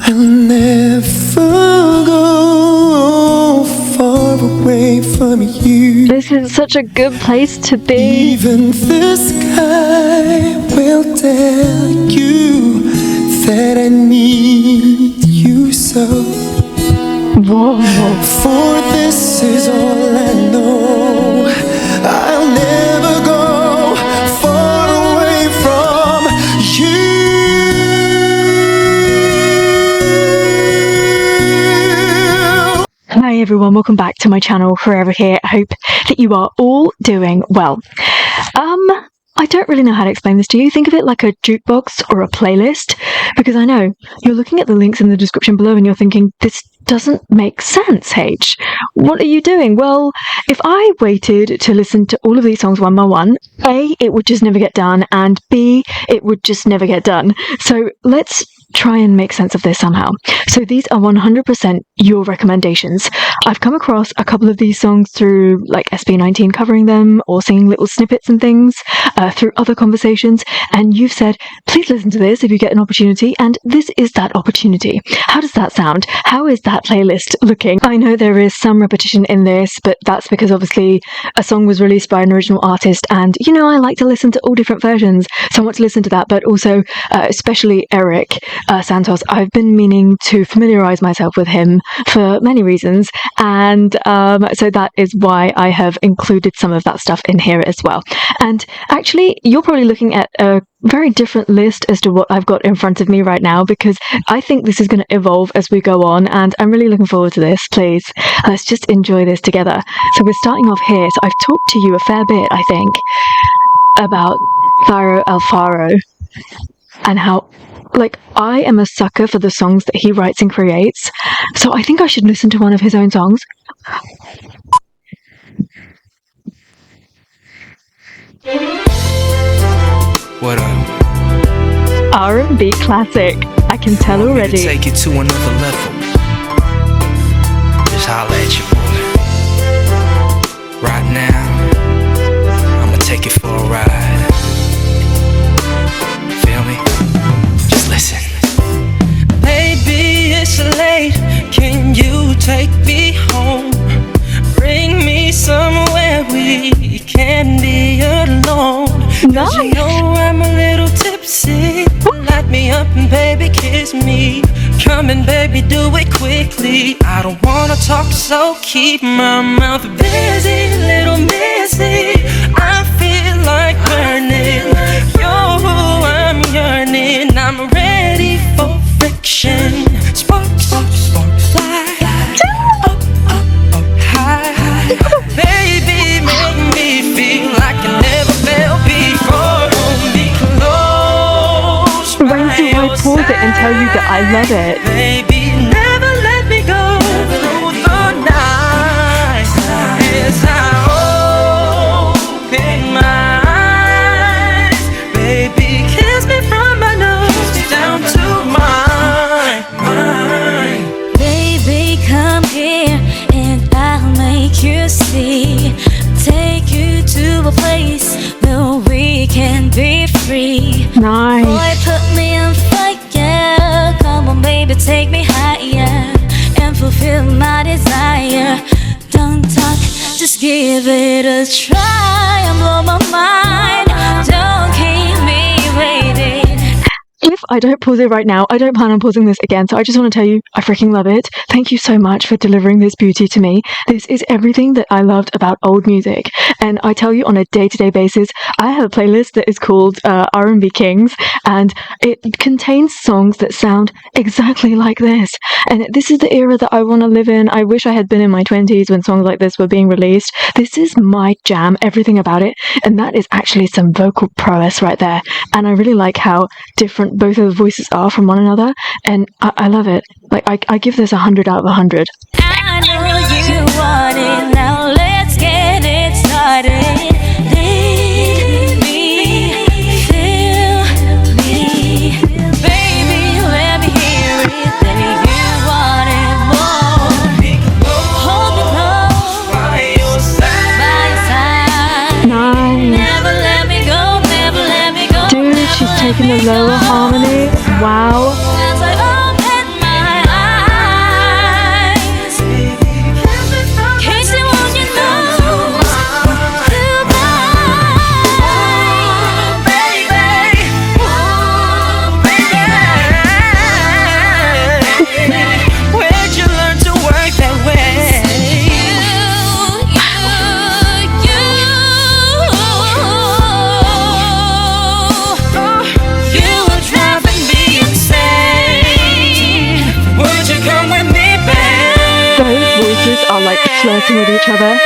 I'll never go far away from you. This is such a good place to be. Even the sky will tell you that I need you so. Whoa. For this is all I know. I'll never go far away from you. Hi everyone, welcome back to my channel, Forever Here. I hope that you are all doing well. I don't really know how to explain this to you. Think of it like a jukebox or a playlist, because I know you're looking at the links in the description below and you're thinking, this doesn't make sense, H. What are you doing? Well, if I waited to listen to all of these songs one by one, A, it would just never get done, and B, it would just never get done. So let's try and make sense of this somehow. So these are 100% your recommendations. I've come across a couple of these songs through like SB19 covering them or singing little snippets and things through other conversations, and you've said, please listen to this if you get an opportunity, and this is that opportunity. How does that sound? How is that playlist looking? I know there is some repetition in this, but that's because obviously a song was released by an original artist, and you know I like to listen to all different versions, so I want to listen to that, but also especially Erik Santos. I've been meaning to familiarize myself with him for many reasons, and so that is why I have included some of that stuff in here as well. And actually, you're probably looking at a very different list as to what I've got in front of me right now, because I think this is going to evolve as we go on, and I'm really looking forward to this. Please, let's just enjoy this together. So we're starting off here. So I've talked to you a fair bit, I think, about Thyro Alfaro and how, like, I am a sucker for the songs that he writes and creates, so I think I should listen to one of his own songs. What up? R&B classic. I can tell already. Take it to another level. Just holla at your boy. Right now, I'ma take it for a ride. Feel me? Just listen. Baby, it's late. Can you take me home? Bring me somewhere we can be alone. Nice. You know I'm a little tipsy. Light me up and baby kiss me. Come and baby do it quickly. I don't wanna talk, so keep my mouth busy, little missy. I feel like burning. You're who I'm yearning. I'm ready for friction. Sparks, sparks, sparks, fly. Up, up, up, high. Baby, make me feel like I never felt before. Hold me close. When do I pause it and tell you that I love it? Baby, never let me go through the night. As I open my eyes, baby, kiss me from my nose down to my mind. Baby, come here and I'll make you see. Take you to a place where we can be free. Nice. Boy, put me on fire. Come on, baby, take me higher and fulfill my desire. Don't talk, just give it a try and blow my mind. Don't keep me waiting. If I don't pause it right now, I don't plan on pausing this again, so I just want to tell you, I freaking love it. Thank you so much for delivering this beauty to me. This is everything that I loved about old music, and I tell you on a day-to-day basis, I have a playlist that is called R&B Kings, and it contains songs that sound exactly like this, and this is the era that I want to live in. I wish I had been in my 20s when songs like this were being released. This is my jam, everything about it, and that is actually some vocal prowess right there, and I really like how different both of the voices are from one another, and I love it. Like, I give this 100 out of 100. I know you want it, now let's get it started. Let me feel me. Baby, let me hear it, that you want it more. Hold me close, by your side. Nice. Never let me go, never let me go. Dude, she's taking the lower harmony. Wow. As I open my flirting with each other.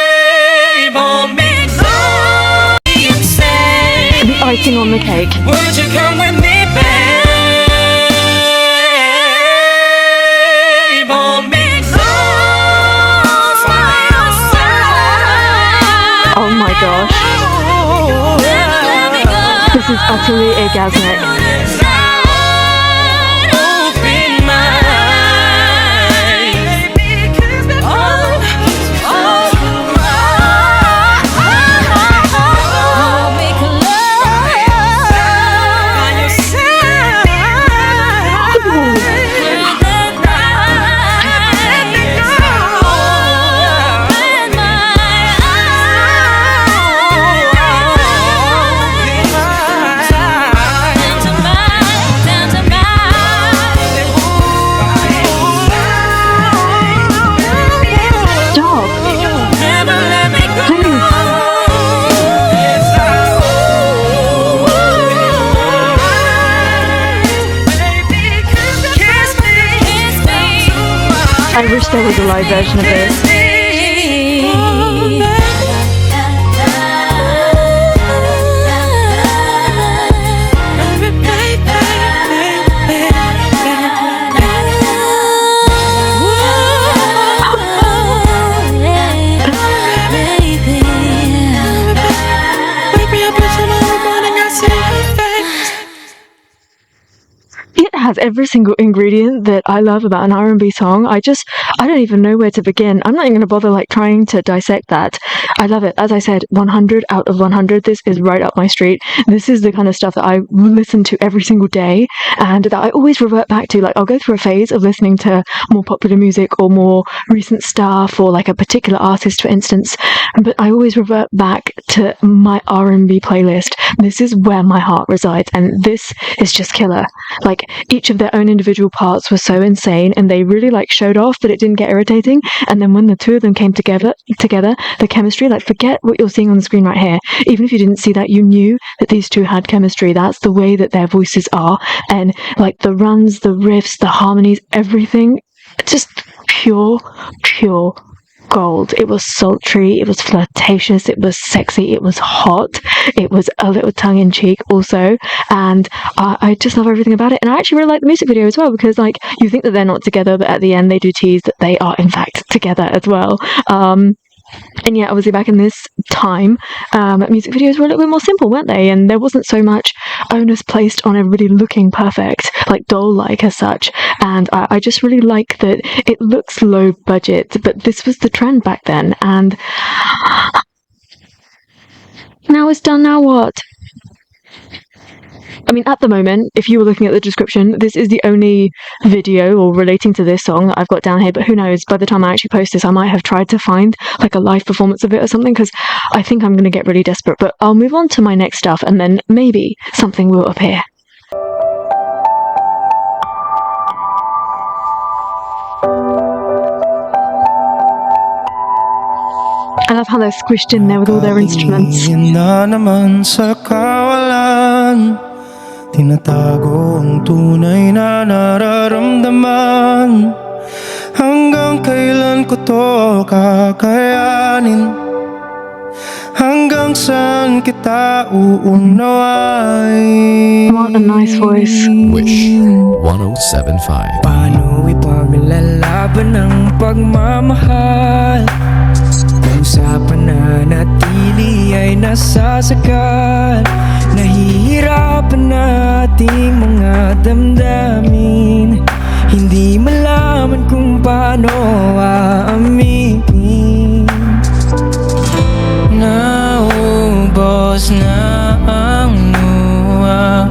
The icing on the cake. Would you come with me, babe? Hold me close by your side. Oh my gosh. This is utterly orgasmic. Open my eyes. Hold me close by your side. Let me go. Open my Stop. Never let me go. Please. Yes, baby, kiss me. I wish there was a live version of this. It has every single ingredient that I love about an R&B song. I don't even know where to begin. I'm not even going to bother like trying to dissect that. I love it. As I said, 100 out of 100. This is right up my street. This is the kind of stuff that I listen to every single day and that I always revert back to. Like I'll go through a phase of listening to more popular music or more recent stuff or like a particular artist, for instance, but I always revert back to my R&B playlist. This is where my heart resides, and this is just killer. Like each of their own individual parts were so insane, and they really like showed off that it didn't get irritating. And then when the two of them came together, the chemistry, like forget what you're seeing on the screen right here. Even if you didn't see that, you knew that these two had chemistry. That's the way that their voices are, and like the runs, the riffs, the harmonies, everything, just pure gold. It was sultry, it was flirtatious, it was sexy, it was hot, it was a little tongue-in-cheek also, and I just love everything about it. And I actually really like the music video as well, because like you think that they're not together, but at the end they do tease that they are in fact together as well. And yeah, obviously back in this time, music videos were a little bit more simple, weren't they? And there wasn't so much onus placed on everybody looking perfect, like doll-like as such. And I just really like that it looks low budget, but this was the trend back then. And now it's done, now what? I mean, at the moment, if you were looking at the description, this is the only video or relating to this song that I've got down here, but who knows, by the time I actually post this, I might have tried to find like a live performance of it or something, because I think I'm going to get really desperate. But I'll move on to my next stuff, and then maybe something will appear. I love how they're squished in there with all their instruments. Tinatago ang tunay na nararamdaman. Hanggang kailan ko to kakayanin? Hanggang saan kita uunawain? What a nice voice. Wish 1075. Paano ipaglalaban ng pagmamahal kung sa pananatili ay nasasakal? Nahihirapan nating mga damdamin, hindi malaman kung paano aaminin. Naubos na ang luha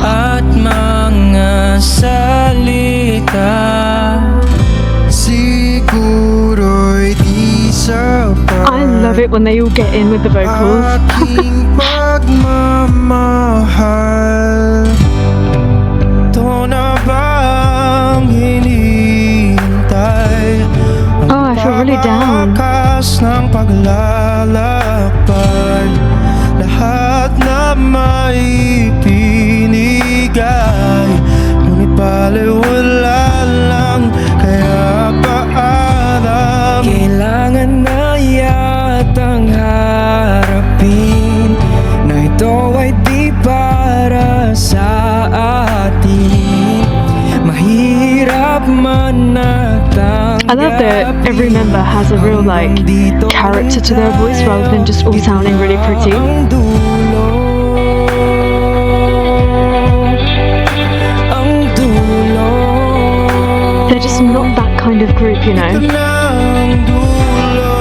at mga salita. Siguro'y di sapat. I love it when they all get in with the vocals. Aking pagmamahal, to na bang hinihintay? Oh, I feel really down. Pagkakas ng paglalakbay, lahat na maipinigay, ngunit baliwala lang, kaya paalam. Kailangan mahirap man I love that every member has a real like character to their voice rather than just all sounding really pretty. Ang dulo, ang dulo. They're just not that kind of group, you know. Ng dulo.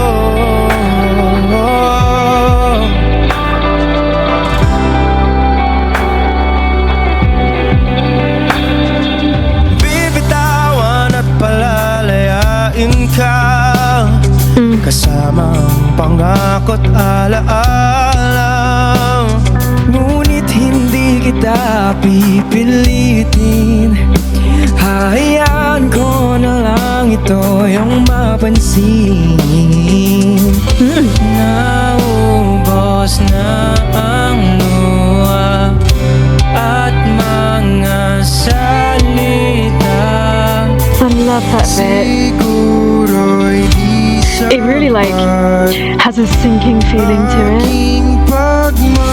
Bibitawan at palalayain ka, kasama ang pangako't alaala. Ngunit hindi kita pipilitin, hayaan ko na lang ito yung mapansin. Naubos na ang luha at mga salita. I love that bit. Siguro'y di It really like has a sinking feeling to it. aking pagmamahal.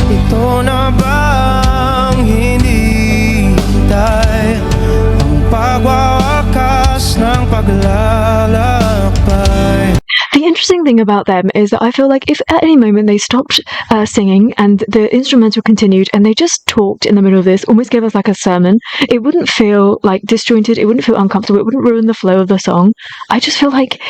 Ito na bang hinihintay ang pagwawakas ng paglalakbay? The interesting thing about them is that I feel like if at any moment they stopped singing and the instrumental continued and they just talked in the middle of this, almost gave us like a sermon, it wouldn't feel like disjointed, it wouldn't feel uncomfortable, it wouldn't ruin the flow of the song. I just feel like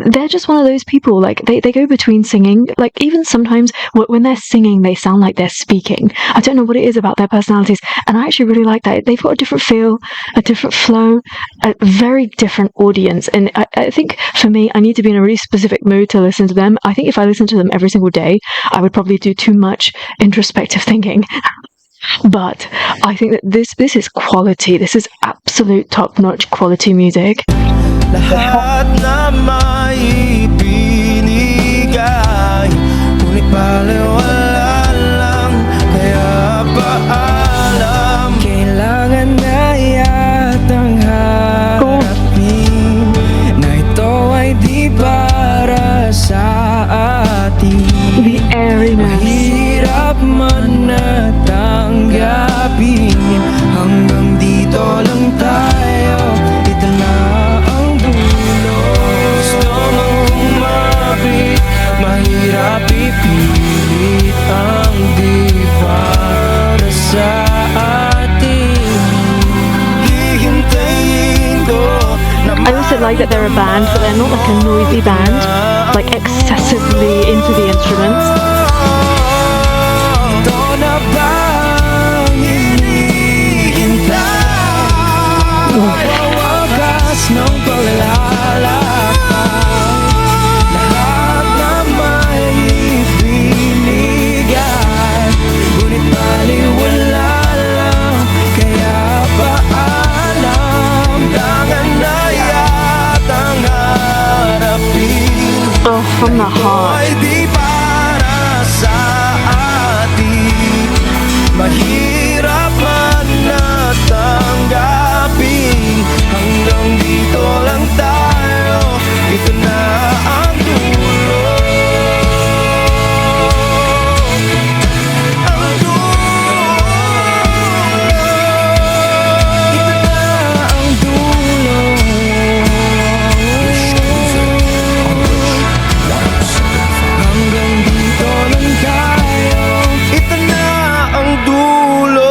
they're just one of those people, like they go between singing, like even sometimes when they're singing they sound like they're speaking. I don't know what it is about their personalities, and I actually really like that. They've got a different feel, a different flow, a very different audience, and I think for me I need to be in a really specific mood to listen to them. I think if I listened to them every single day I would probably do too much introspective thinking. But I think that this is quality. This is absolute top-notch quality music. Lahat na maibinigay, ngunit baliwala lang, kaya paalam. Kailangan na yatang harapin na ito ay di para sa atin. The airiness. Mahirap man na tanggapin, hanggang dito lang tayo. Ito na ang dulo. Gusto mong kumapit, mahirap ipilit ang di para sa atin. Hihintayin ko na I also like that they're a band, but they're not like a noisy band, like excessively into the instruments. ito na bang hinihintay? Wawakas ng paglalakbay, lahat na may ibinigay, ngunit baliwala lang, kaya paalam. kailangan na yatang harapin. Oh, from the heart. Ay di para sa atin, mahirap man na tanggapin, hanggang dito lang tayo. Ito na ang dulo. Ang dulo. Ito na ang dulo. Hanggang dito lang tayo. Ito na ang dulo.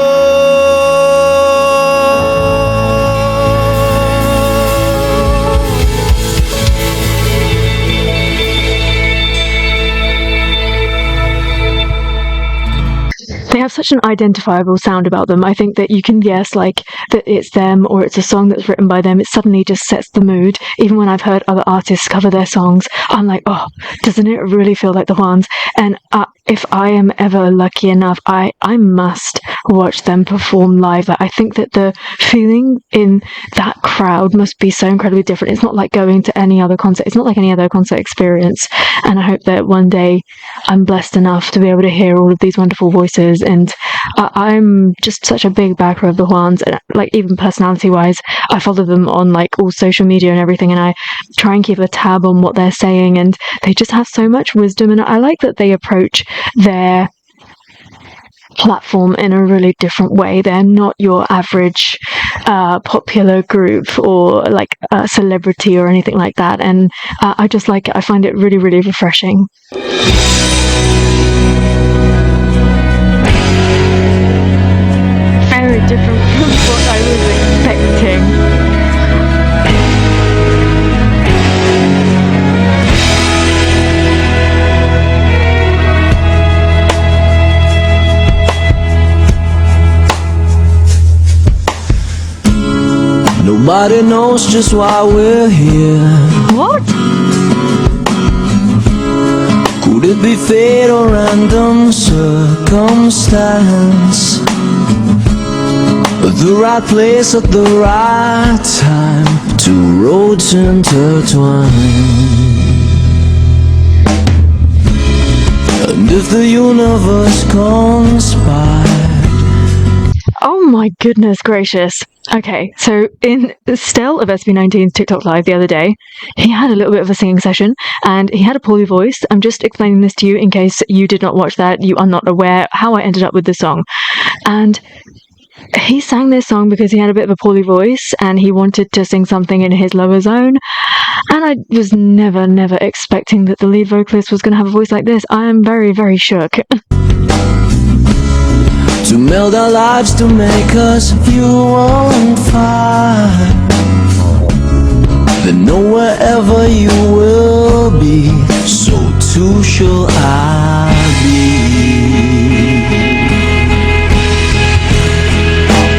They have such an identifiable sound about them. I think that you can guess like that it's them or it's a song that's written by them. It suddenly just sets the mood. Even when I've heard other artists cover their songs, I'm like, oh, doesn't it really feel like the Juans? And if I am ever lucky enough, I must watch them perform live. Like, I think that the feeling in that crowd must be so incredibly different. It's not like going to any other concert. It's not like any other concert experience. And I hope that one day I'm blessed enough to be able to hear all of these wonderful voices. And I'm just such a big backer of the Juans, and like even personality wise, I follow them on like all social media and everything, and I try and keep a tab on what they're saying, and they just have so much wisdom. And I like that they approach their platform in a really different way. They're not your average popular group or like a celebrity or anything like that, and I just like it. I find it really, really refreshing. Very different from what I was expecting. Nobody knows just why we're here. What? Could it be fate or random circumstance? The right place at the right time, two roads intertwine. And if the universe conspired. Oh my goodness gracious. Okay, so in Stell of SB19's TikTok Live the other day, he had a little bit of a singing session, and he had a poorly voice. I'm just explaining this to you in case you did not watch that, you are not aware how I ended up with this song. And he sang this song because he had a bit of a poorly voice, and he wanted to sing something in his lower zone. And I was never expecting that the lead vocalist was going to have a voice like this. I am very, very shook. To meld our lives, to make us fuel and fire. Then know wherever you will be, so too shall I be.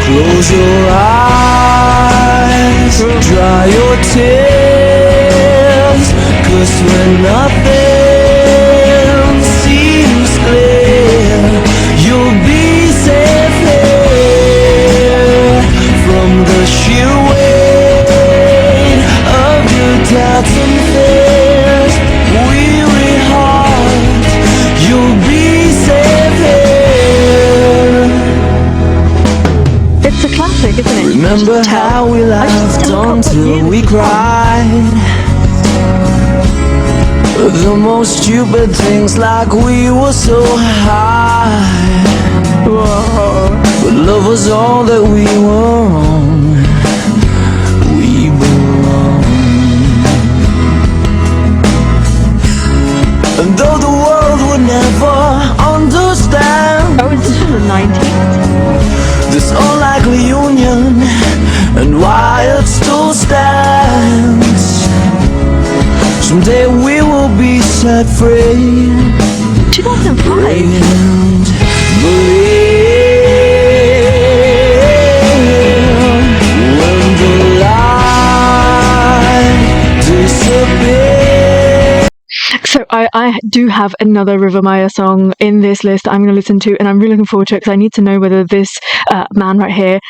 Close your eyes, dry your tears, 'cause when nothing seems clear, you'll be safe here from the sheer weight of your doubts and fears. Weary heart, you'll be safe here. It's a classic, isn't it? Remember how we laughed until we cried. The most stupid things, like we were so high. Whoa. But love was all that we were. We belong. And though the world would never understand, Oh, is this from the 90s? this unlikely union and why it still stands. Someday we will be set free. 2005. And believe when the light disappears. So I do have another Rivermaya song in this list that I'm going to listen to, and I'm really looking forward to it because I need to know whether this man right here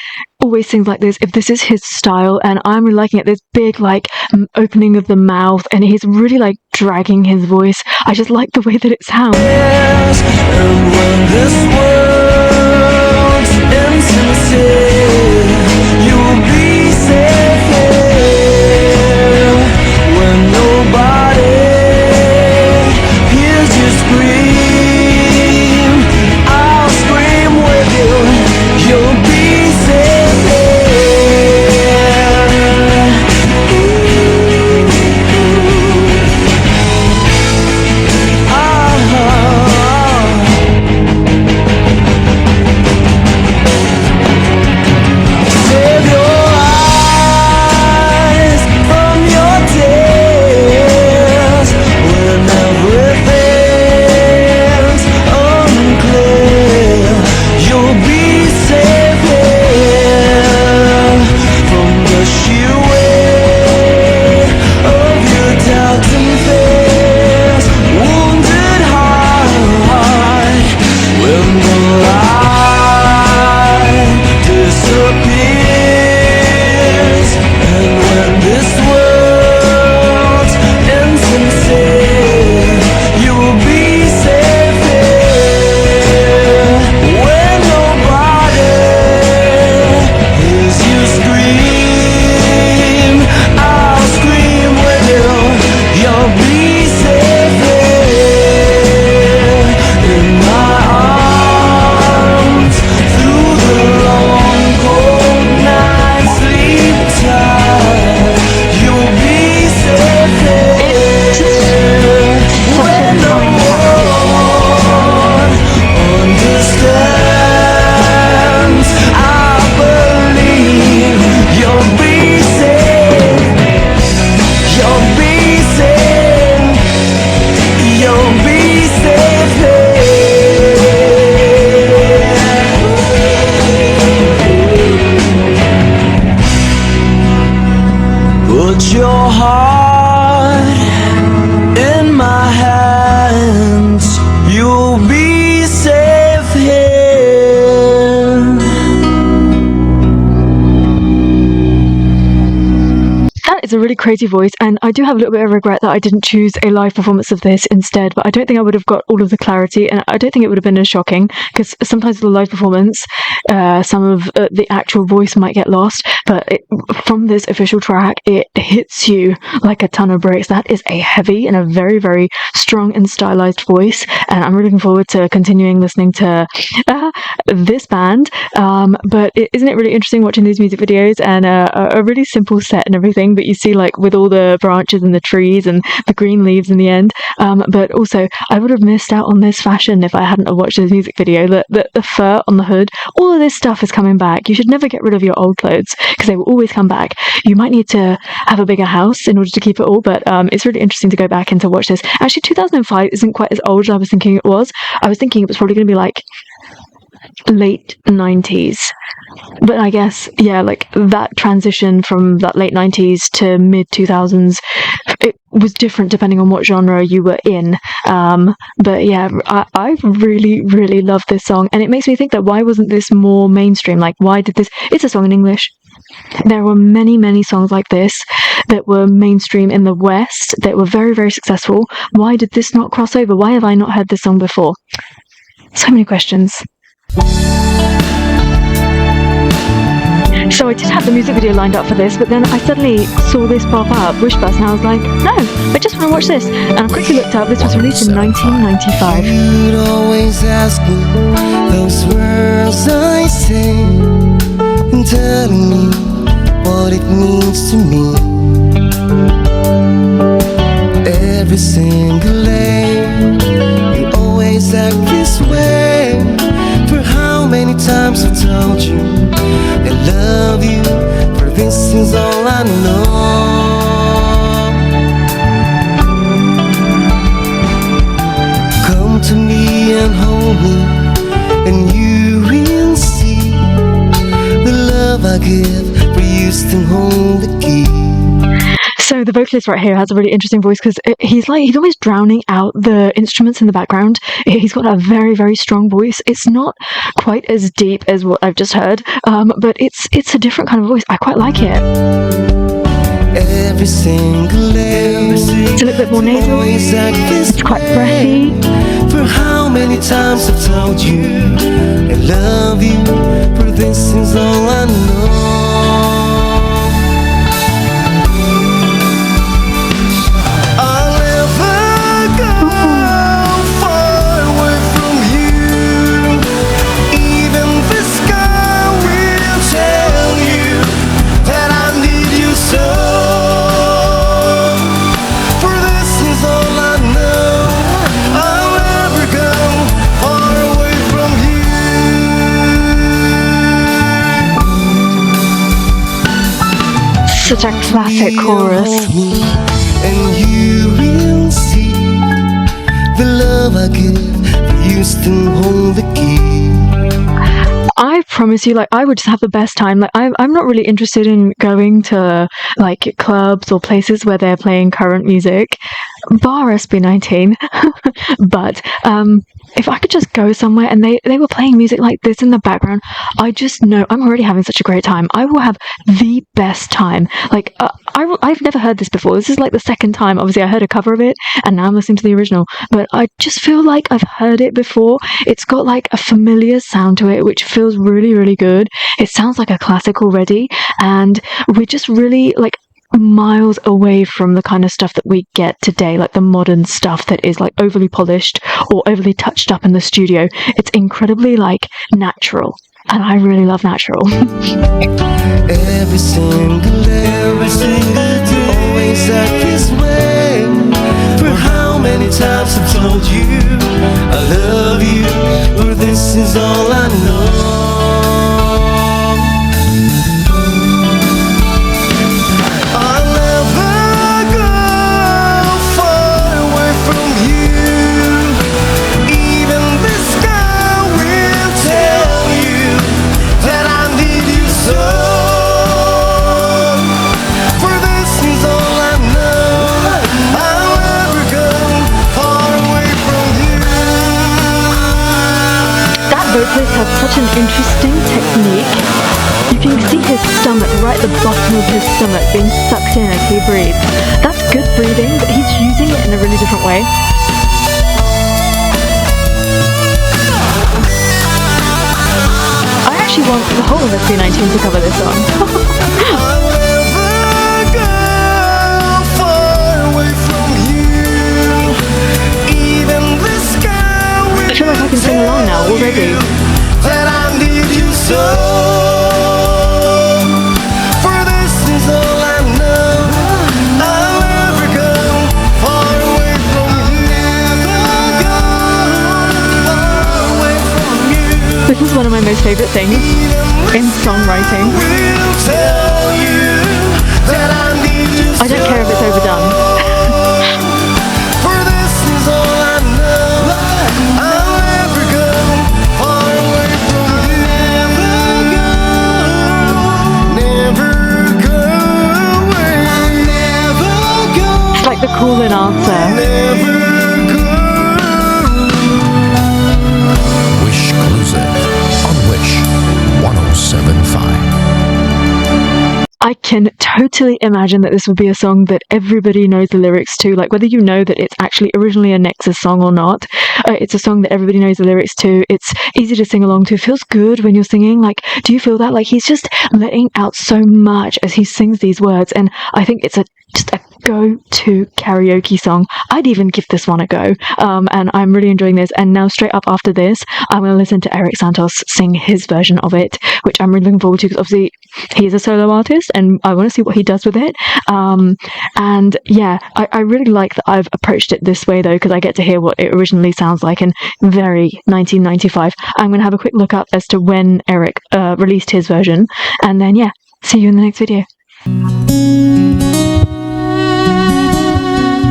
always sings like this, if this is his style. And I'm really liking it. This big like opening of the mouth, and he's really like dragging his voice. I just like the way that it sounds. And when this world's insincere, you'll be safe here when nobody hears you scream. I'll scream with you. You'll be safe here. a really crazy voice, and I do have a little bit of regret that I didn't choose a live performance of this instead, but I don't think I would have got all of the clarity, and I don't think it would have been as shocking, because sometimes the live performance, some of the actual voice might get lost, but from this official track, it hits you like a ton of bricks. That is a heavy and a very, very strong and stylized voice, and I'm really looking forward to continuing listening to this band. But isn't it really interesting watching these music videos and a really simple set and everything, but you see like with all the branches and the trees and the green leaves in the end. But also I would have missed out on this fashion if I hadn't have watched this music video. The fur on the hood, all of this stuff is coming back. You should never get rid of your old clothes because they will always come back. You might need to have a bigger house in order to keep it all, but it's really interesting to go back and to watch this. Actually, 2005 isn't quite as old as I was thinking it was. I was thinking it was probably going to be like late 90s, but I guess, yeah, like that transition from that late 90s to mid 2000s, it was different depending on what genre you were in. But yeah, I really, really love this song, and it makes me think that why wasn't this more mainstream? Like, why did this? It's a song in English. There were many, many songs like this that were mainstream in the West that were very, very successful. Why did this not cross over? Why have I not heard this song before? So many questions. So I did have the music video lined up for this, but then I suddenly saw this pop up, Wish Bus, and I was like, no, I just want to watch this. And I quickly looked up, this was released in 1995. You'd always ask me those words I say, and telling me what it means to me. Every single day, you always act this way. For how many times I've told you I love you, for this is all I know. Come to me and hold me, and you will see the love I give, for you still hold the key. So the vocalist right here has a really interesting voice because he's always drowning out the instruments in the background. He's got a very, very strong voice. It's not quite as deep as what I've just heard, but it's a different kind of voice. I quite like it. Every single day, It's a little bit more nasal. It's quite breathy. For how many times I've told you I love you, for this is all I know. Such a classic chorus. And you will see the love I give, for you still hold the key. I promise you, like, I would just have the best time. Like, I'm not really interested in going to like clubs or places where they're playing current music, bar SB19. But if I could just go somewhere and they were playing music like this in the background, I just know I'm already having such a great time. I will have the best time. Like, I've never heard this before. This is like the second time. Obviously, I heard a cover of it, and now I'm listening to the original. But I just feel like I've heard it before. It's got like a familiar sound to it, which feels really, really good. It sounds like a classic already, and we're just really like miles away from the kind of stuff that we get today, like the modern stuff that is like overly polished or overly touched up in the studio. It's incredibly like natural, and I really love natural. Every single day, always act this way. For how many times I've told you I love you, for this is all I know. Vocalist has such an the bottom of his stomach being sucked in as he breathes. That's good breathing, but he's using it in a really different way. I actually want the whole of SB19 to cover this song. I feel like I can sing along now already. That I need you so. For this is all I know. I'll never go far away from you. Never go far away from you. This is one of my most favourite things in songwriting. Will tell you that I need you so. I don't care if it's overdone. For this is all I know. I'll never go far away from you. Never go away. Never go. It's like the call-in answer. Never go. Wish Closer on Wish 1075. I can totally imagine that this would be a song that everybody knows the lyrics to, like whether you know that it's actually originally a Nexxus song or not. It's a song that everybody knows the lyrics to. It's easy to sing along to. It feels good when you're singing. Like, do you feel that? Like, he's just letting out so much as he sings these words, and I think it's just a go-to karaoke song. I'd even give this one a go, and I'm really enjoying this. And now straight up after this, I'm going to listen to Erik Santos sing his version of it, which I'm really looking forward to, because obviously he's a solo artist and I want to see what he does with it. And yeah, I really like that I've approached it this way though, because I get to hear what it originally sounds like in very 1995. I'm going to have a quick look up as to when Erik released his version, and then yeah, see you in the next video.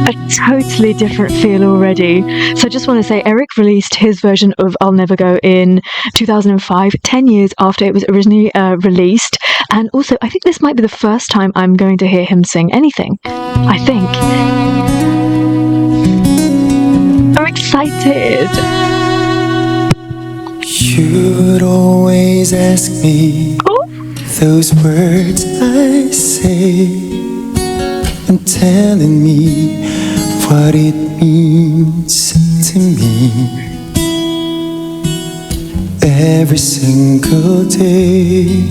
A totally different feel already. So I just want to say Erik released his version of I'll Never Go in 2005, 10 years after it was originally released. And also, I think this might be the first time I'm going to hear him sing anything. I think. I'm excited. You'd always ask me those words I say, and telling me what it means to me. Every single day,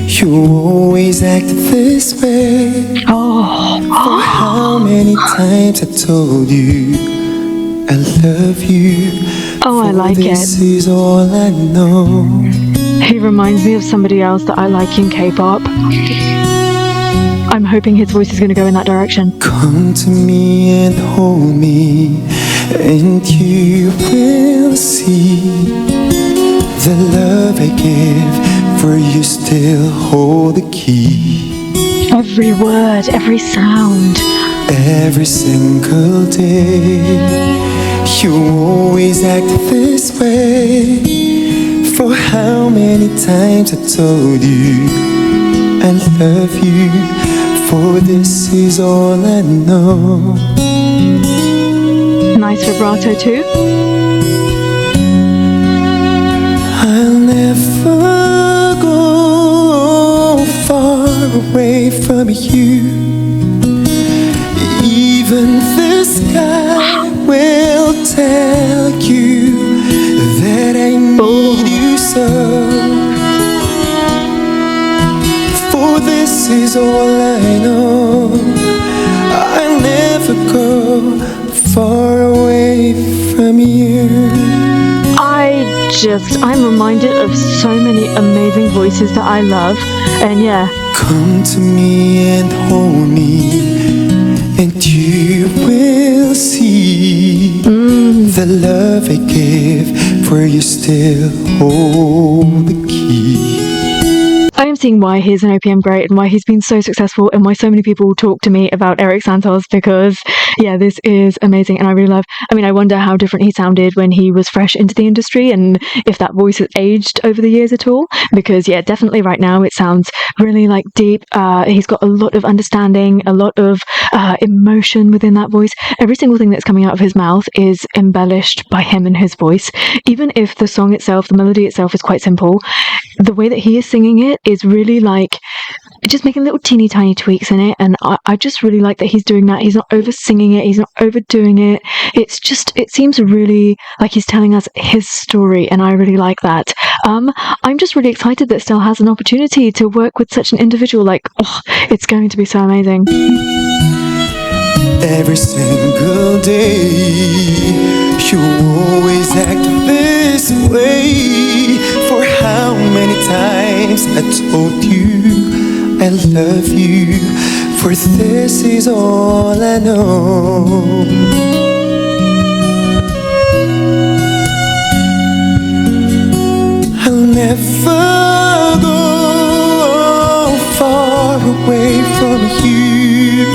you always act this way. For how many times I told you I love you. Oh, I like this it. Is all I know. He reminds me of somebody else that I like in K-pop. I'm hoping his voice is going to go in that direction. Come to me and hold me, and you will see the love I give, for you still hold the key. Every word, every sound. Every single day, you always act this way. For how many times I told you I love you, for this is all I know. Nice vibrato too. I'll never go far away from you. Even the sky will tell you that I need you so. For this is all I know. I'll never go far away from you. I'm reminded of so many amazing voices that I love, and yeah. Come to me and hold me, and you will see the love I give, for you still hold the key. I am seeing why he's an OPM great and why he's been so successful and why so many people talk to me about Erik Santos, because yeah, this is amazing and I really love. I wonder how different he sounded when he was fresh into the industry and if that voice has aged over the years at all, because yeah, definitely right now it sounds really like deep. He's got a lot of understanding, a lot of emotion within that voice. Every single thing that's coming out of his mouth is embellished by him and his voice. Even if the song itself, the melody itself is quite simple, the way that he is singing it is really like just making little teeny tiny tweaks in it, and I just really like that he's doing that. He's not over singing it, he's not overdoing it. It's just, it seems really like he's telling us his story, and I really like that. I'm just really excited that Stell has an opportunity to work with such an individual. Like, oh, it's going to be so amazing. Every single day, you always act this way. For how many times I told you I love you, for this is all I know. I'll never go far away from you.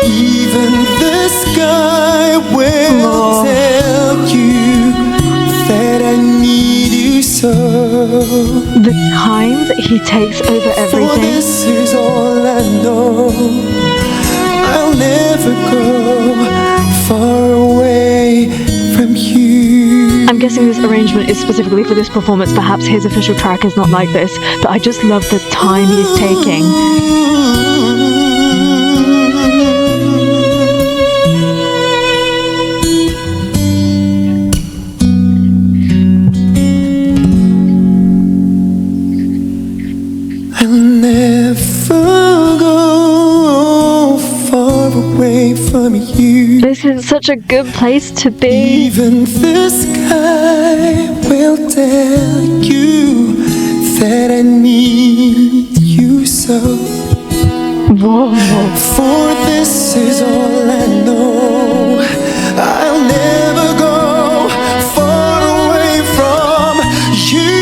Even the sky will tell you that I need you so. The time that he takes over everything. For this is all I know. I'll never go far away from you. I'm guessing this arrangement is specifically for this performance. Perhaps his official track is not like this, but I just love the time he's taking. I'll never go far away from you. This is such a good place to be. Even the sky will tell you that I need you so. Whoa. For this is all I know. I'll never go far away from you.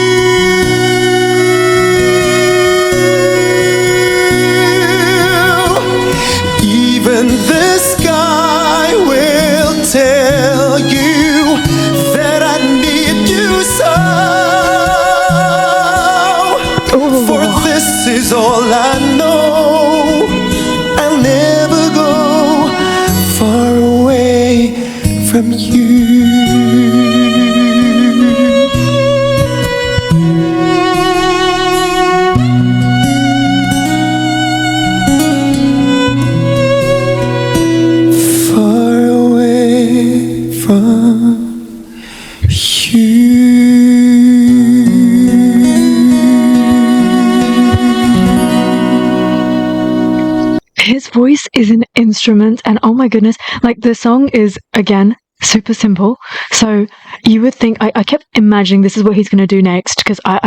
Even the sky will tell you that I need you so. For this is all I know. I'll never go far away from you. Far away from you. His voice is an instrument, and oh my goodness, like the song is, again, super simple. So you would think, I kept imagining this is what he's going to do next, because I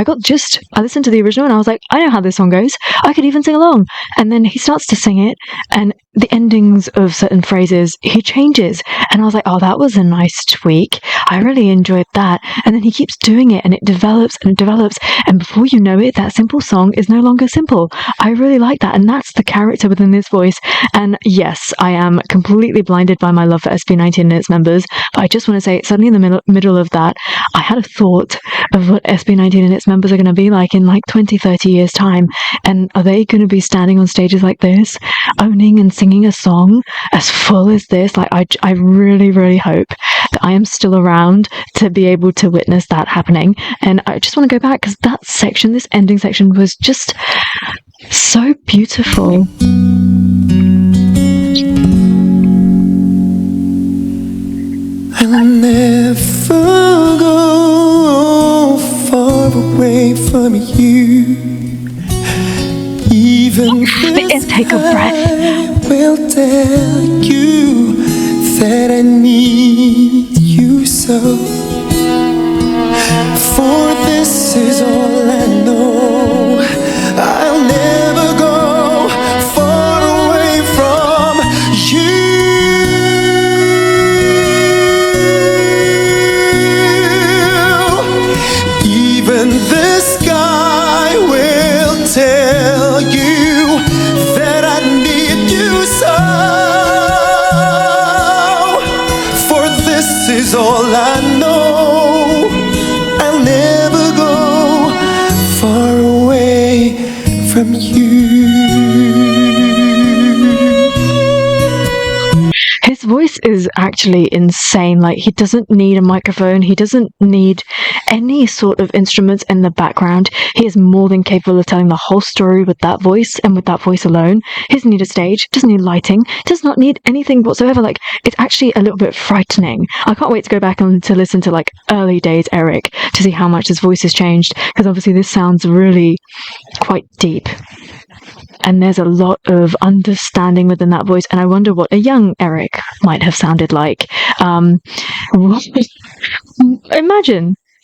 listened to the original and I was like, I know how this song goes. I could even sing along. And then he starts to sing it, and the endings of certain phrases, he changes. And I was like, oh, that was a nice tweak. I really enjoyed that. And then he keeps doing it, and it develops and it develops. And before you know it, that simple song is no longer simple. I really like that. And that's the character within this voice. And yes, I am completely blinded by my love for SB19 and its members. But I just want to say, suddenly in the middle of that, I had a thought of what SB19 and its members are going to be like in like 20, 30 years' time. And are they going to be standing on stages like this, owning and singing a song as full as this? Like, I really, really hope that I am still around to be able to witness that happening. And I just want to go back, because that section, this ending section, was just so beautiful. I'll never go far away from you. Even The intake of breath will tell you that I need you so. For this is all I know. I'll never go far away from you. Even the sky will tell you that I need you so. For this is all I know. I'll never go far away from you. His voice is actually insane. Like, he doesn't need a microphone. He doesn't need any sort of instruments in the background. He is more than capable of telling the whole story with that voice and with that voice alone. He doesn't need a stage, doesn't need lighting, does not need anything whatsoever. Like, it's actually a little bit frightening. I can't wait to go back and to listen to like early days Erik to see how much his voice has changed, because obviously this sounds really quite deep. And there's a lot of understanding within that voice, and I wonder what a young Erik might have sounded like.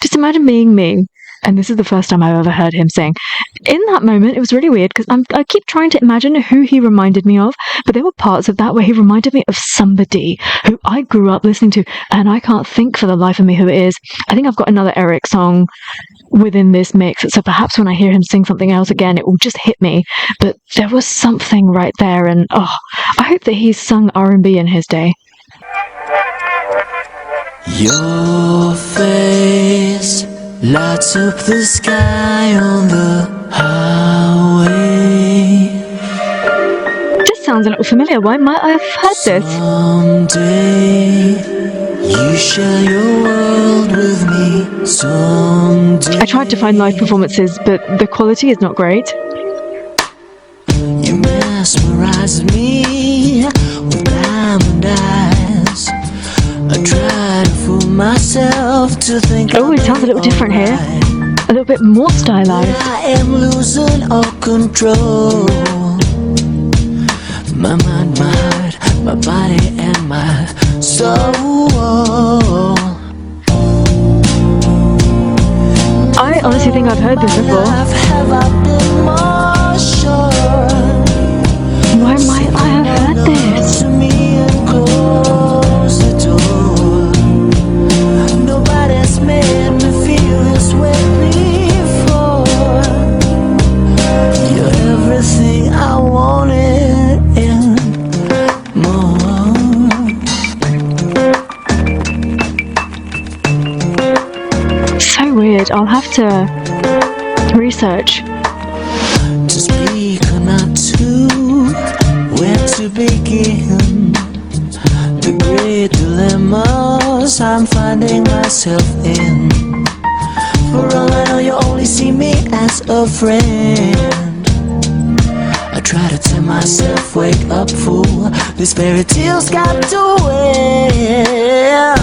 Just imagine being me, and this is the first time I've ever heard him sing. In that moment, it was really weird, because I keep trying to imagine who he reminded me of, but there were parts of that where he reminded me of somebody who I grew up listening to, and I can't think for the life of me who it is. I think I've got another Erik song within this mix, so perhaps when I hear him sing something else again, it will just hit me. But there was something right there, and I hope that he's sung R&B in his day. Your face lights up the sky on the highway. This sounds a little familiar. Why might I have heard this? Someday you share your world with me. Someday I tried to find live performances, but the quality is not great. you mesmerize me with diamond eyes. I try to fool myself to think. Oh, it sounds a little different here. A little bit more stylized. I am losing all control. My mind, my heart, my body, and my soul. I honestly think I've heard this before. Have I been more sure? Why might I have heard this? To me and close the door. Nobody's made me feel this way before. You're everything I wanted and more. So weird. I'll have to research. To speak or not to, where to begin? The great dilemmas I'm finding myself in. For all I know, you only see me as a friend. I try to tell myself, wake up, fool. This fairy tale's got to end.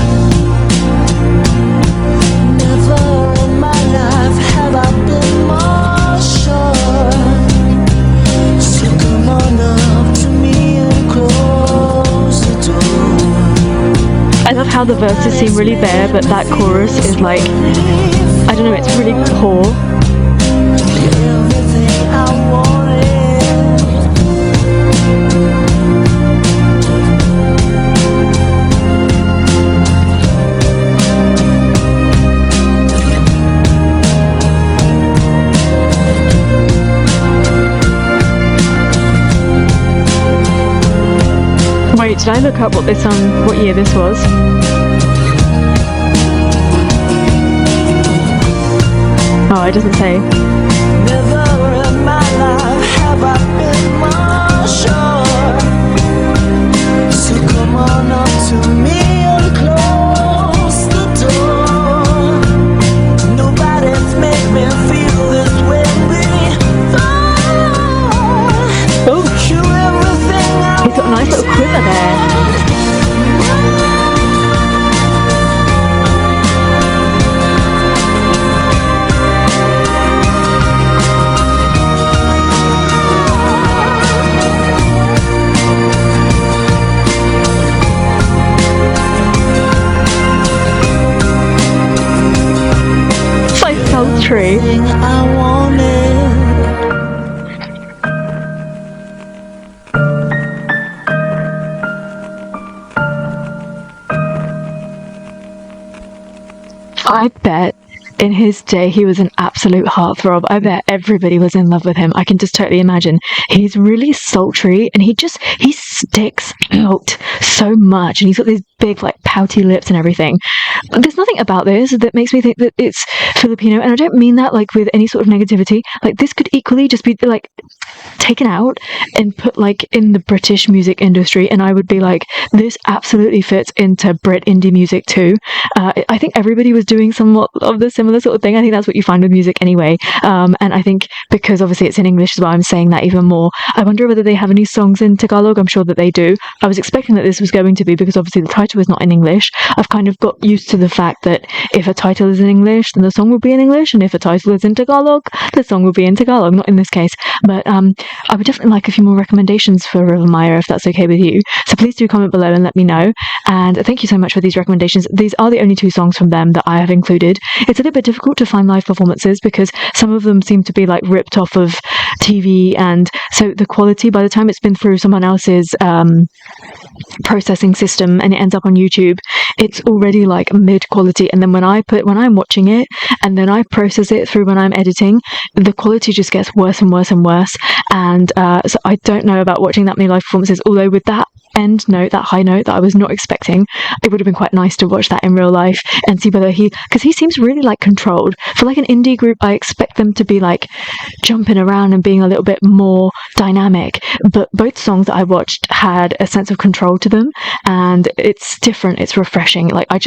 Never in my life have I been more sure. So come on up to me and close the door. I love how the verses seem really bare, but that chorus is like, I don't know, it's really poor. Everything I wanted. Wait, did I look up what this what year this was? Oh, it doesn't say. Never in my life have I been more sure. So come on up to me and close the door. Nobody's made me feel this way before. Oh, You everything I he's got a nice little quiver there. It's like sultry. I wanted. I bet in his day, he was an absolute heartthrob. I bet everybody was in love with him. I can just totally imagine. He's really sultry, and he sticks out so much, and he's got these big, like, pouty lips and everything. There's nothing about this that makes me think that it's Filipino, and I don't mean that, like, with any sort of negativity. Like, this could equally just be, like, taken out and put, like, in the British music industry, and I would be like, this absolutely fits into Brit indie music too. I think everybody was doing somewhat of the similar sort of thing. I think that's what you find with music anyway. And I think because obviously it's in English as well, I'm saying that even more. I wonder whether they have any songs in Tagalog. I'm sure that they do. I was expecting that this was going to be, because obviously the title is not in English. I've kind of got used to the fact that if a title is in English, then the song will be in English, and if a title is in Tagalog, the song will be in Tagalog. Not in this case, but I would definitely like a few more recommendations for Rivermaya, if that's okay with you. So please do comment below and let me know. And thank you so much for these recommendations. These are the only 2 songs from them that I have included. It's a little bit difficult to find live performances because some of them seem to be like ripped off of TV, and so the quality, by the time it's been through someone else's processing system and it ends up on YouTube, it's already like mid quality. And then when I'm watching it and then I process it through when I'm editing, the quality just gets worse and worse and worse. And so I don't know about watching that many live performances, although with that end note, that high note that I was not expecting, it would have been quite nice to watch that in real life and see whether because he seems really like controlled. For like an indie group, I expect them to be like jumping around and being a little bit more dynamic, but both songs that I watched had a sense of control to them, and it's different, it's refreshing. Like I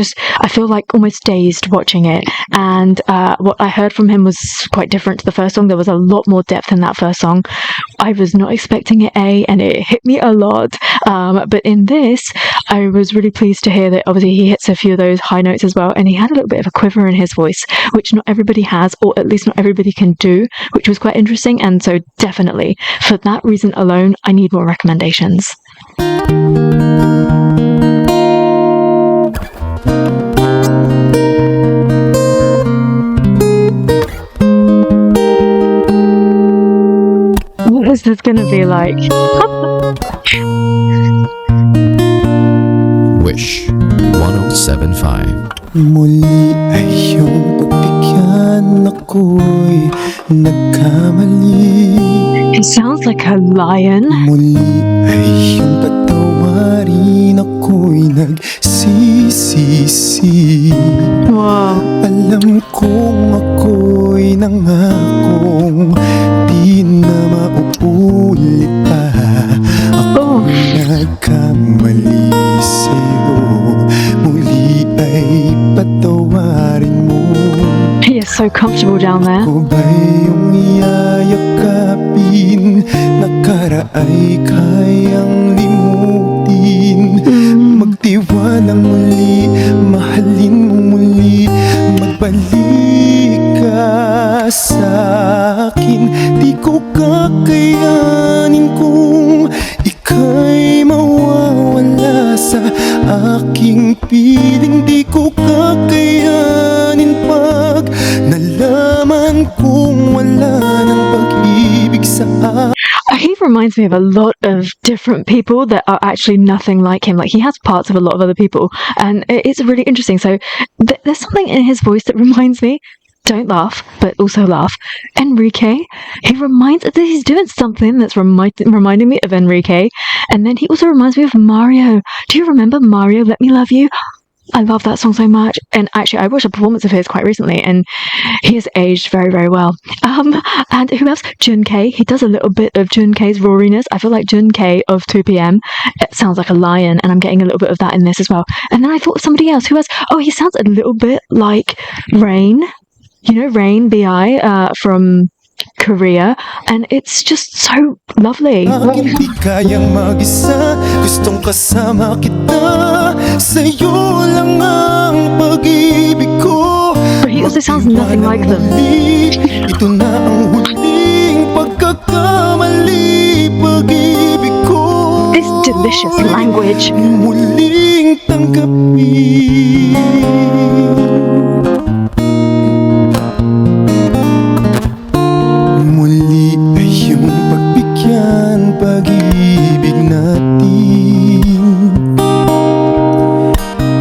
feel like almost dazed watching it. And what I heard from him was quite different to the first song. There was a lot more depth in that first song. I was not expecting it, and it hit me a lot. But in this, I was really pleased to hear that obviously he hits a few of those high notes as well, and he had a little bit of a quiver in his voice, which not everybody has, or at least not everybody can do, which was quite interesting. And so definitely for that reason alone, I need more recommendations. What is this gonna be like? Wish 1075. Muli ay iyong pagbigyan, ako'y nagkamali. It sounds like a lion. Muli ay iyong patawarin, ako'y nagsisisi. Wow. Alam kong ako'y nangakong di na mauulit pa. Ako'y nagkamali sa'yo, muli ay patawarin mo. He is so comfortable down there. Ako ba yung iyayakapin, nakaraay kayang limutin? Magtiwalang muli, mahalin mo muli, magbalik ka sa'kin. Di ko kakayanin kung ika'y mawawala sa aking piling. Di ko kakayanin pag nalaman kong wala ng pag-ibig sa akin. He reminds me of a lot of different people that are actually nothing like him. Like he has parts of a lot of other people, and it's really interesting. So there's something in his voice that reminds me, don't laugh, but also laugh, Enrique. He reminds that he's doing something that's reminding me of Enrique. And then he also reminds me of Mario. Do you remember Mario, Let Me Love You? I love that song so much. And actually, I watched a performance of his quite recently, and he has aged very, very well. And who else? JUKEBOX. He does a little bit of JUKEBOX's roariness. I feel like JUKEBOX of 2PM. It sounds like a lion, and I'm getting a little bit of that in this as well. And then I thought of somebody else. Who else? Oh, he sounds a little bit like Rain. You know, Rain, B.I. From Korea, and it's just so lovely. Akin di kayang mag-isa, gustong kasama kita, sa'yo lang ang pag-ibig ko. But he also sounds nothing like them. Ito na ang huling pagkakamali, pag-ibig ko. This delicious language. Muling tanggapin. Muli ay iyong pagbigyan, pag-ibig natin.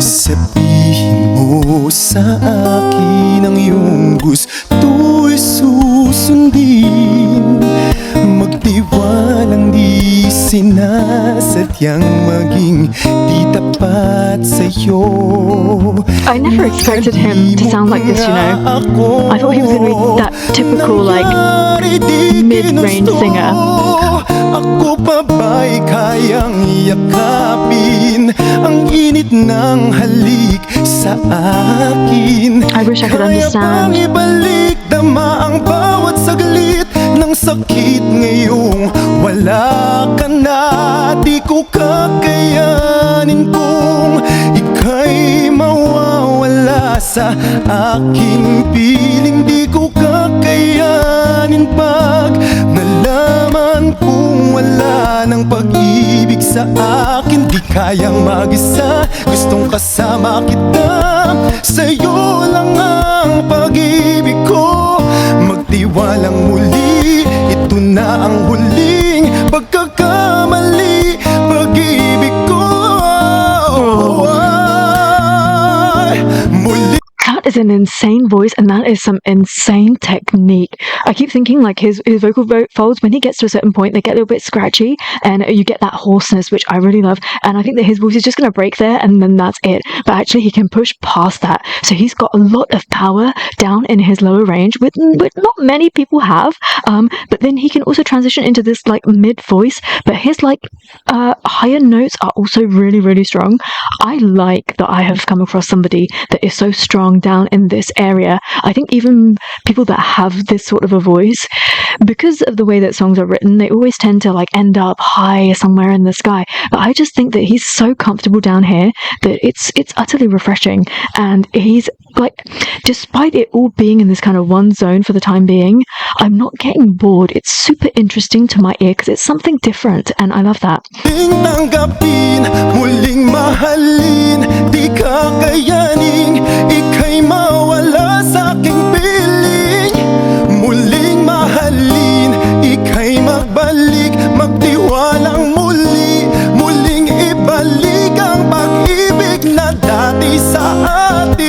Sabihin mo sa akin ang iyong Kayang maging di tapat sa'yo. I never expected him to sound like this, you know. I thought he was going to be that typical, like, mid-range singer. Ako pa ba'y kayang yakapin ang init ng halik sa akin? I wish I could understand. Kaya bang ibalik dama ang bawat saglit ng sakit ngayong wala ka na. Di ko kakayanin kung ika'y mawawala sa aking piling. Di ko kakayanin pag nalaman kung wala ng pag-ibig sa akin. Di kayang mag-isa, gustong kasama kita. Sa'yo lang ang pag-ibig ko. Magtiwalang muli, ito na ang huling pagkakamali. Pag-ibig ko muli. That is an insane voice, and that is some insane technique. I keep thinking, like, his vocal folds, when he gets to a certain point, they get a little bit scratchy, and you get that hoarseness, which I really love. And I think that his voice is just going to break there, and then that's it. But actually, he can push past that. So he's got a lot of power down in his lower range, which not many people have. But then he can also transition into this, like, mid voice. But his, like, higher notes are also really, really strong. I like that I have come across somebody that is so strong down in this area. I think even people that have this sort of a voice, because of the way that songs are written, they always tend to, like, end up high somewhere in the sky. But I just think that he's so comfortable down here that it's utterly refreshing. And he's, like, despite it all being in this kind of one zone for the time being, I'm not getting bored. It's super interesting to my ear because it's something different, and I love that. Tanggapin, muling mahalin, di kakayanin, ika'y mawala sa aking piling. Muling mahalin, ika'y magbalik, magtiwalang muli, muling ibalik ang pag-ibig na dati sa atin.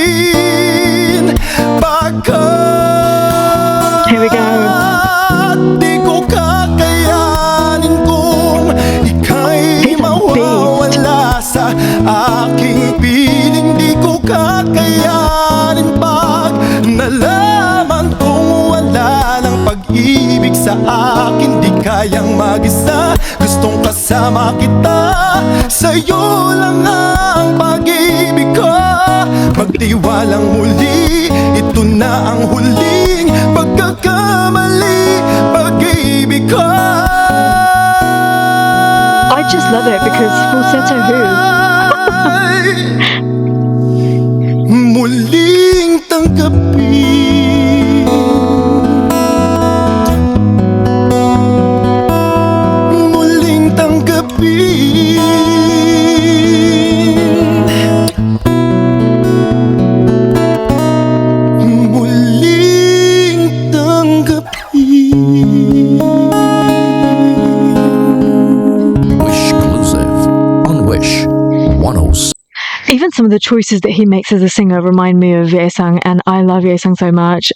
Here we go. Di ko kakayanin kung ika'y mawawala sa aking piling. Di ko kakayanin pag nalaman kung wala ng pag-ibig sa akin. Di kayang mag-isa, gustong kasama kita. Sa'yo lang ang pag-ibig ko. Magtiwalang muli, ito na ang huling pagkakamali. Pag-ibig ko. I just love it because falsetto who? Muling tanggapin, muling tanggapin, muling tanggapin. Wishclusive on Wish 106. Even some of the choices that he makes as a singer remind me of Yesung, and I love Yesung so much.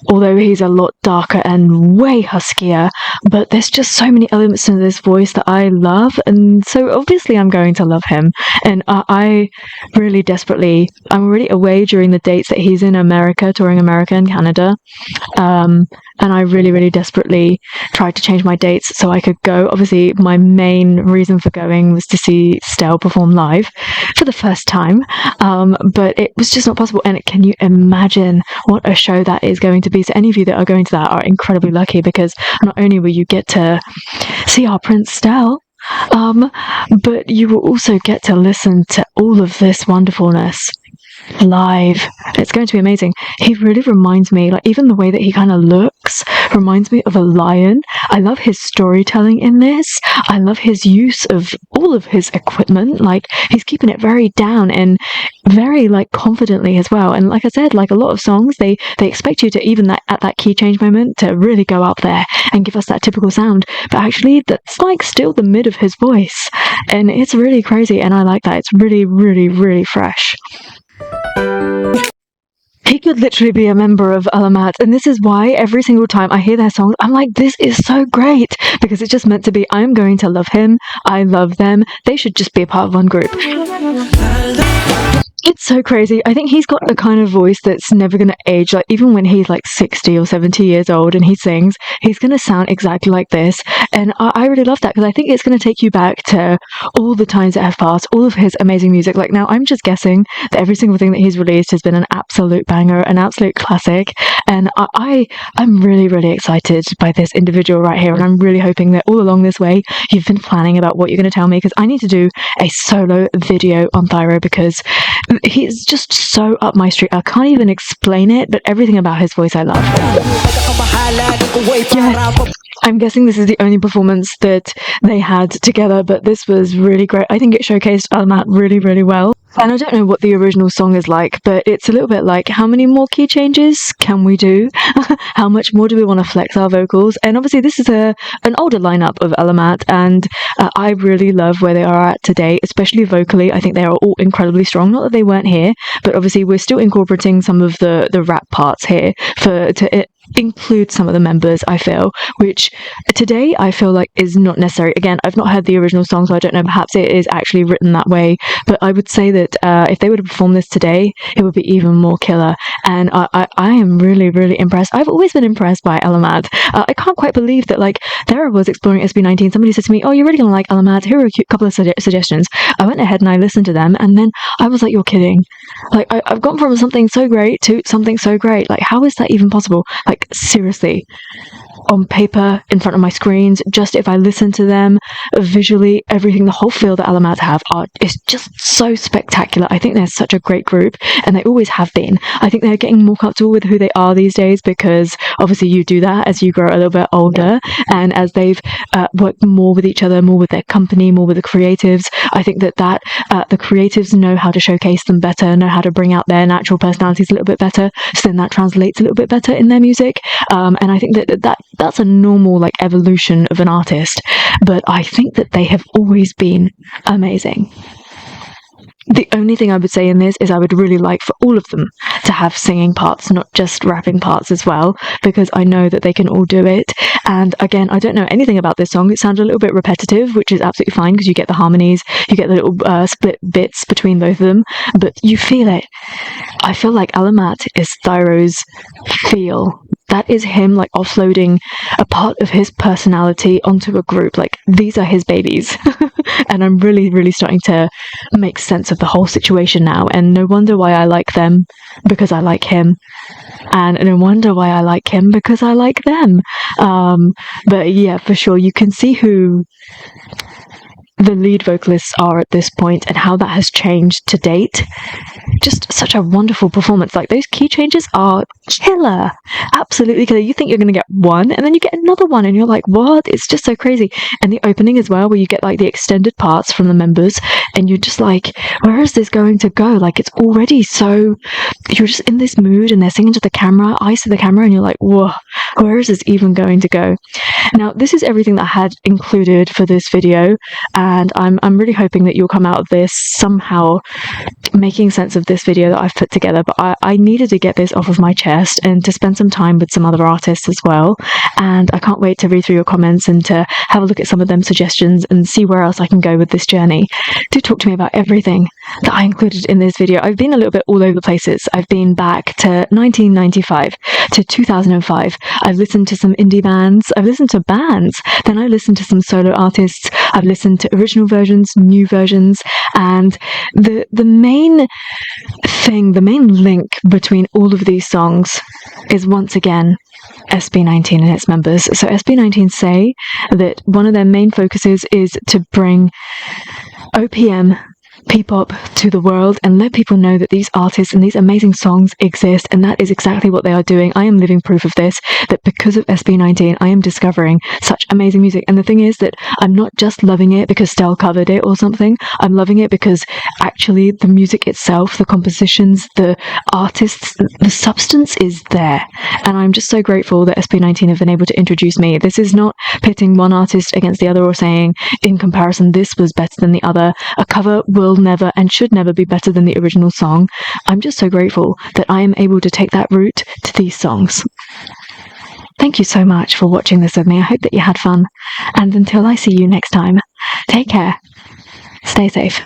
Although he's a lot darker and way huskier, but there's just so many elements to this voice that I love, and so obviously I'm going to love him. And I really desperately, I'm already away during the dates that he's in America, touring America and Canada. And I really, really desperately tried to change my dates so I could go. Obviously, my main reason for going was to see Stell perform live for the first time. But it was just not possible. And can you imagine what a show that is going to be? So any of you that are going to that are incredibly lucky, because not only will you get to see our Prince Stell, but you will also get to listen to all of this wonderfulness live. It's going to be amazing. He really reminds me, like, even the way that he kind of looks reminds me of a lion. I love his storytelling in this. I love his use of all of his equipment. Like, he's keeping it very down and very, like, confidently as well. And like I said, like a lot of songs, they expect you to, even that at that key change moment, to really go up there and give us that typical sound. But actually, that's like still the mid of his voice, and it's really crazy. And I like that. It's really, really, really fresh. He could literally be a member of Alamat, and this is why every single time I hear their songs, I'm like, this is so great, because it's just meant to be, I'm going to love him, I love them, they should just be a part of one group. It's so crazy. I think he's got the kind of voice that's never going to age. Like, even when he's like 60 or 70 years old and he sings, he's going to sound exactly like this. And I really love that, because I think it's going to take you back to all the times that have passed, all of his amazing music. Like, now I'm just guessing that every single thing that he's released has been an absolute banger, an absolute classic. And I'm really, really excited by this individual right here. And I'm really hoping that all along this way, you've been planning about what you're going to tell me, because I need to do a solo video on Thyro, because he's just so up my street. I can't even explain it, but everything about his voice I love. Yeah. I'm guessing this is the only performance that they had together, but this was really great. I think it showcased Alamat really, really well. And I don't know what the original song is like, but it's a little bit like, how many more key changes can we do? How much more do we want to flex our vocals? And obviously this is an older lineup of Alamat, and I really love where they are at today, especially vocally. I think they are all incredibly strong. Not that they weren't here, but obviously we're still incorporating some of the rap parts here to include some of the members, I feel, which today I feel like is not necessary. Again, I've not heard the original song, so I don't know, perhaps it is actually written that way, but I would say that if they were to perform this today, it would be even more killer. And I am really, really impressed. I've always been impressed by Alamat. I can't quite believe that, like, there I was exploring SB19, somebody said to me, oh, you're really gonna like Alamat, here are a couple of suggestions. I went ahead and I listened to them, and then I was like, you're kidding. Like, I've gone from something so great to something so great. Like, how is that even possible? Like, seriously, on paper, in front of my screens, just if I listen to them visually, everything, the whole feel that Alamat have is just so spectacular. I think they're such a great group, and they always have been. I think they're getting more comfortable with who they are these days, because obviously you do that as you grow a little bit older, and as they've worked more with each other, more with their company, more with the creatives. I think that the creatives know how to showcase them better, know how to bring out their natural personalities a little bit better, so then that translates a little bit better in their music. And I think that's a normal, like, evolution of an artist, but I think that they have always been amazing. The only thing I would say in this is I would really like for all of them to have singing parts, not just rapping parts as well, because I know that they can all do it. And again, I don't know anything about this song. It sounds a little bit repetitive, which is absolutely fine, because you get the harmonies, you get the little split bits between both of them, but you feel it. I feel like Alamat is Thyro's feel. That is him, like, offloading a part of his personality onto a group. Like, these are his babies. And I'm really, really starting to make sense of the whole situation now. And no wonder why I like them, because I like him. And no wonder why I like him, because I like them. But yeah, for sure, you can see who the lead vocalists are at this point and how that has changed to date. Just such a wonderful performance. Like, those key changes are killer, absolutely killer. You think you're going to get one, and then you get another one, and you're like, what? It's just so crazy. And the opening as well, where you get, like, the extended parts from the members, and you're just like, where is this going to go? Like, it's already so, you're just in this mood, and they're singing to the camera, eyes to the camera, and you're like, whoa, where is this even going to go? Now, this is everything that I had included for this video, and I'm really hoping that you'll come out of this somehow making sense of this video that I've put together. But I needed to get this off of my chest and to spend some time with some other artists as well, and I can't wait to read through your comments and to have a look at some of them suggestions and see where else I can go with this journey. Do talk to me about everything that I included in this video. I've been a little bit all over the places. I've been back to 1995 to 2005. I've listened to some indie bands, I've listened to bands, then I listened to some solo artists, I've listened to original versions, new versions, and the main thing, the main link between all of these songs is once again SB19 and its members. So SB19 say that one of their main focuses is to bring OPM P-pop to the world and let people know that these artists and these amazing songs exist, and that is exactly what they are doing. I am living proof of this, that because of SB19 I am discovering such amazing music. And the thing is that I'm not just loving it because Stell covered it or something. I'm loving it because actually the music itself, the compositions, the artists, the substance is there, and I'm just so grateful that SB19 have been able to introduce me. This is not pitting one artist against the other or saying in comparison this was better than the other. A cover will will never and should never be better than the original song. I'm just so grateful that I am able to take that route to these songs. Thank you so much for watching this with me. I hope that you had fun. And until I see you next time, take care. Stay safe.